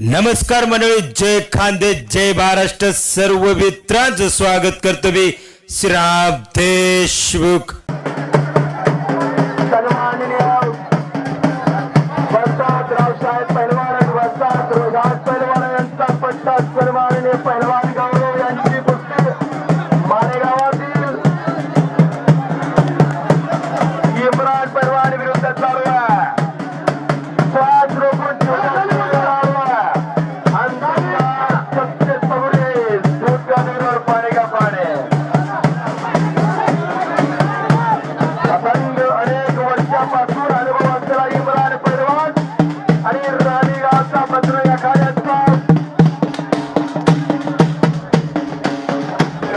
नमस्कार मंडळी, जय खानदेश, जय महाराष्ट्र. सर्व मित्रांचं स्वागत करतो मी श्रीराम देशमुख. रावसाहेब पहलवान वस्ताद रोजात पहलवान यांचा पट्टा सन्माननीय पहलवान गौरव यांची कुस्ती मालेगावातील इम्रान पहलवान विरुद्ध चालू आहे. श्वास रोखून अनेक वर्षापासून अनुभव असलेला इम्रान पहलवान आणि राणीगावचा पत्र या कार्याचा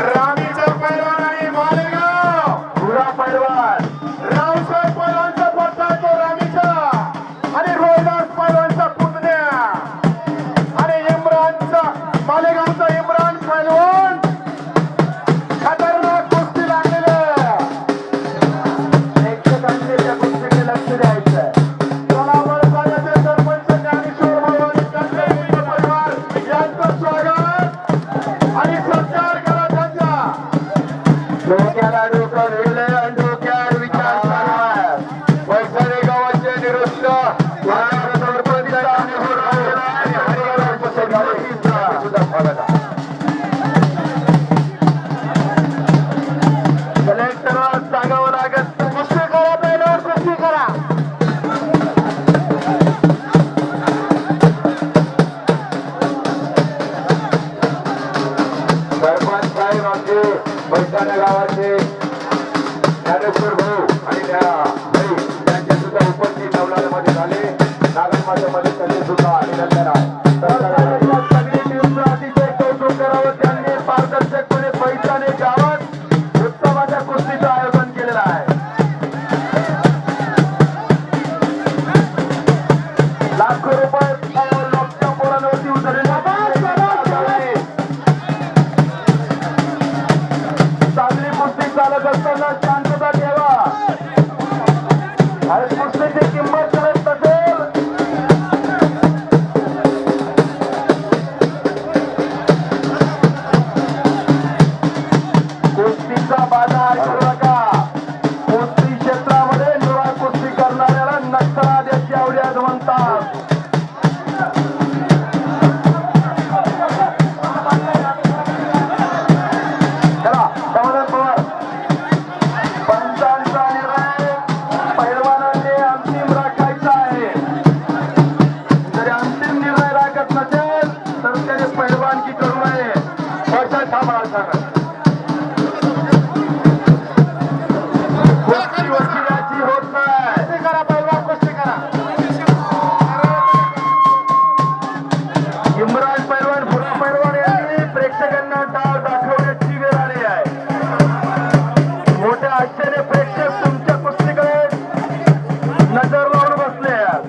राणीचा पहलवान आणि मालेगाव पुरा पहलवान रावसाहेब पहलवानचा पट्टा तो राणीचा आणि रोहिदास पहलवानचा पुतण्या आणि इम्रानचा मालेगावचा इम्रान पहलवान खतरनाक कुस्ती लागलेलं प्रेक्षकांनी त्या कुस्तीकडे लक्ष द्यायचं. डोक्याला डोकं गेलंय आणि डोक्यावर विचार चालू आहे. वैशाली गावाचे निरुद्ध कलेक्टरला सांगावं लागत, कुस्ती करा पहिल्यावर कुस्ती करा. सरपंच साहेब आमचे वैशाली गावाचे ज्ञानेश्वर भाऊ आणि त्यांचे सुद्धा उपस्थित नवलामध्ये झाले. नागरमाथ्यामध्ये त्यांनी सुद्धा अभिनंदन आहे. सगळी टीमचं अतिशय कौतुक करावं. त्यांनी पारदर्शकपणे पैशाने गावात उत्सवाच्या कुस्तीचं आयोजन केलेलं आहे. लाखो रुपये लोकच्या पोरांवरती उतरलेले चांगली कुस्ती चालत असताना शांतता ठेवा. आणि कुस्तीची किंमत करत नसेल कुस्तीचा बाजार करू नका. कुस्ती क्षेत्रामध्ये निवड कुस्ती करणाऱ्याला नक्षराद्याची आवड्यात म्हणतात. पंचांचा निर्णय पैलवानाने अंतिम राखायचा आहे. जरी अंतिम निर्णय राखत नसेल तर त्याने पैलवानकी करू नये. पैसा थांबा सांगा. कुस्ती वकिलाची होत नाही. कुस्ती करा पैलवान, कुस्ती करा. इम्रान पैलवान, पुरा पैलवान यांनी प्रेक्षकांना डाव दाखवण्याची वेळ आली आहे. मोठ्या आशेने प्रेक्षक तुमच्या कुस्तीकडे नजर लावून बसले आहेत.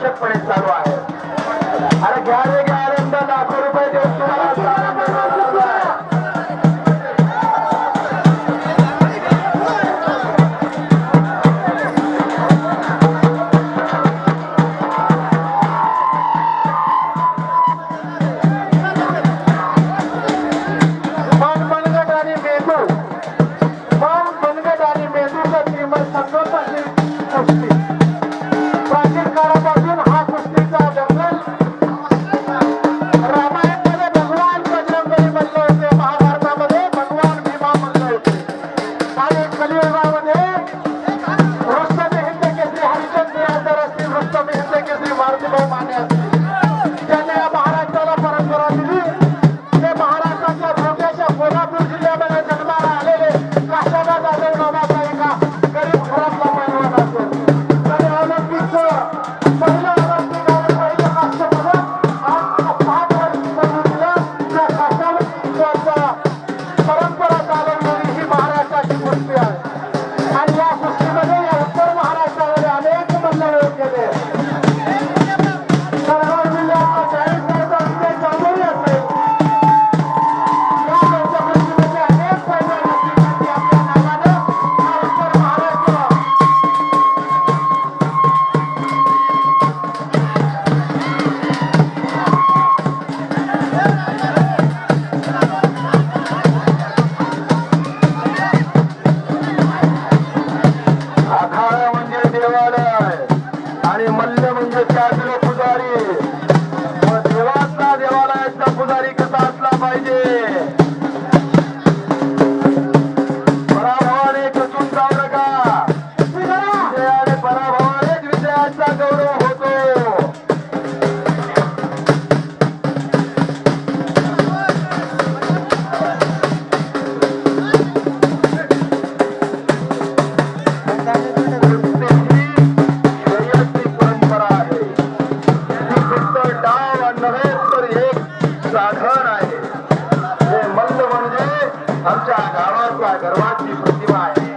कडकपणे चालू आहे. अरे घ्या रे घ्या रे, लाखो रुपये देऊन तुम्हाला चालू आहे. प्राचीन काळापासून हा कुस्तीचा जंगल रामायणामध्ये भगवान बजरंगबली बनले होते, महाभारतामध्ये भगवान भीमा बनले होते आणि कलियुगामध्ये रुस्तम हिंद केसरी हरिश्चंद्र यादव असतील, रुस्तम हिंद केसरी मारुतीभाऊ माने असतील, त्यांनी या महाराष्ट्राला परंपरा दिली. ते महाराष्ट्राच्या छोट्याशा कोल्हापूर जिल्ह्यामध्ये जन्माला आलेले काशादा जाधव नावाचा एका गरीब घरातला पैलवान असेल. त्याने ऑलिम्पिकचं पहिलं ऑलिम्पिक आणि पहिलं कास्य पदक आज 5 वर्ष मिळवून दिलं. त्या काशादा परंपरा चालवणारी ही महाराष्ट्राची कुस्ती आहे आणि या कुस्तीमध्ये या उत्तर महाराष्ट्रामध्ये अनेक मंडळ केले. जळगाव जिल्ह्यातला 40 वर्षांचे चांदोरी असेल, या कुस्तीमध्ये अनेक पैलवान असतील की आपल्या नावानं हा उत्तर महाराष्ट्र आखाडा म्हणजे देवालय आणि मल्ल म्हणजे त्यातले पुजारी. मग देवाचा देवालयाचा पुजारी कसा असला पाहिजे? पराभवाने खचून जाऊ नका. विजयाने पराभवानेच विजयाचा गौरव होतो. शर्यती परंपरा आहे. ती फक्त डाव नव्हे तर एक साधन आहे. हे मल्ल म्हणजे आमच्या गावातल्या गर्वाची प्रतिमा आहे.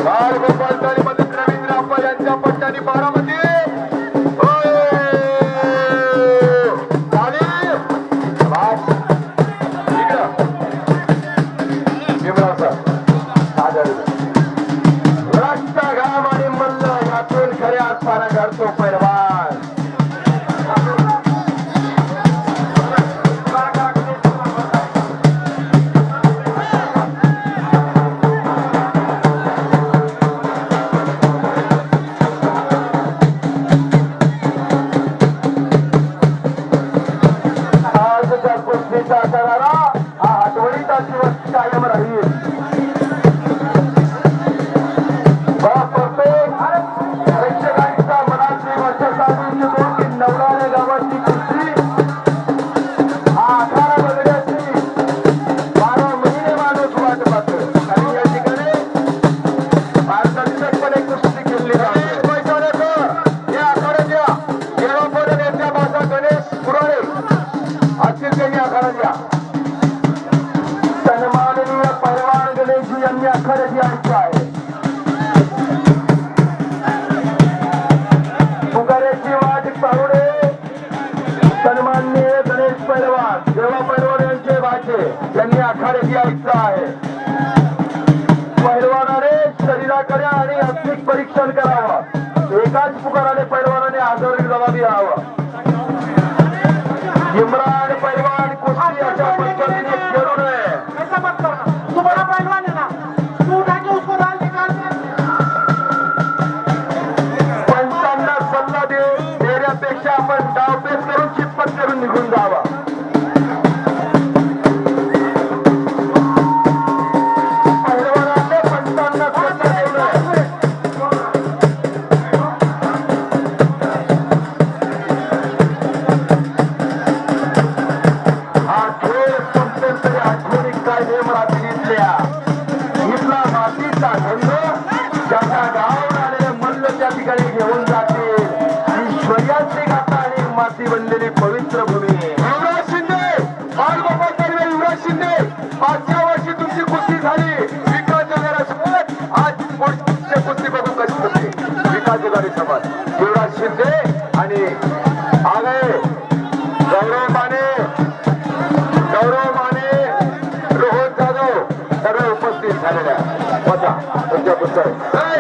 बाळगोपाल तालीमध्ये रवींद्र अप्पा यांच्या पट्ट्याने बारामती घाम आणि मल्ल यातून खऱ्या अर्थानं घडतो पैलवान. आजच्या कुस्तीचा करारा हा आठवणीचा दिवस कायम राहील. प्रेक्षकांच्या मनातली वर्ष साधून येतो की नवलाने गावाची कुस्ती हा आखाडा बघण्याची 12 महिने माणूस वाट पाहतो. आणि या ठिकाणी पारदर्शकपणे कुस्ती केली जाते. या आखाड्याच्या देवापुढे नेत्या माझा गणेश पुराणे असतील त्यांनी आखाडा द्या. सन्माननीय पैलवान गणेशजी यांनी आखाड्याची आशा आहे. पुकाऱ्याची वाट पाहुणे सन्माननीय गणेश पैलवान देवा पैलवान यांचे भाचे यांनी आखाड्याची इच्छा आहे. पैलवानाने शरीराकडे आणि आत्मिक परीक्षण करावं. एकाच पुकाराने पैलवानाने हजर जबाबी राहावं. इम्रान पैलवान कुस्ती अशा पद्धतीने खेळू नये. तुम्हाला पैलवान है ना, तू उठा के उसको डाल निकाल दे. पंचांना सल्ला देण्यापेक्षा आपण डावपेच करून चितपट करून निघून जावा. पैलवानाने पंचांना सल्ला देऊ नये. हा खेळ संपेल तरी आठवणी काय नेम राहतील इथल्या. इथला मातीचा गंध ज्याच्या गावावर आलेले मल्ल त्या ठिकाणी घेऊन जाते. ईश्वर्याची गाथा आणि माती बनलेली पवित्र भूमी. युवराज शिंदे, बाळगोपाल तालुका युवराज शिंदे, मागच्या वर्षी तुमची कुस्ती झाली विकास जगरासोबत. आज पुढची कुस्ती बघू कशी होती. समाजवादी समाज शिवराज शिंदे आणि आगे गौरव माने रोहन जाधव सर्व उपस्थित झालेल्या होता तुमच्या पुस्तक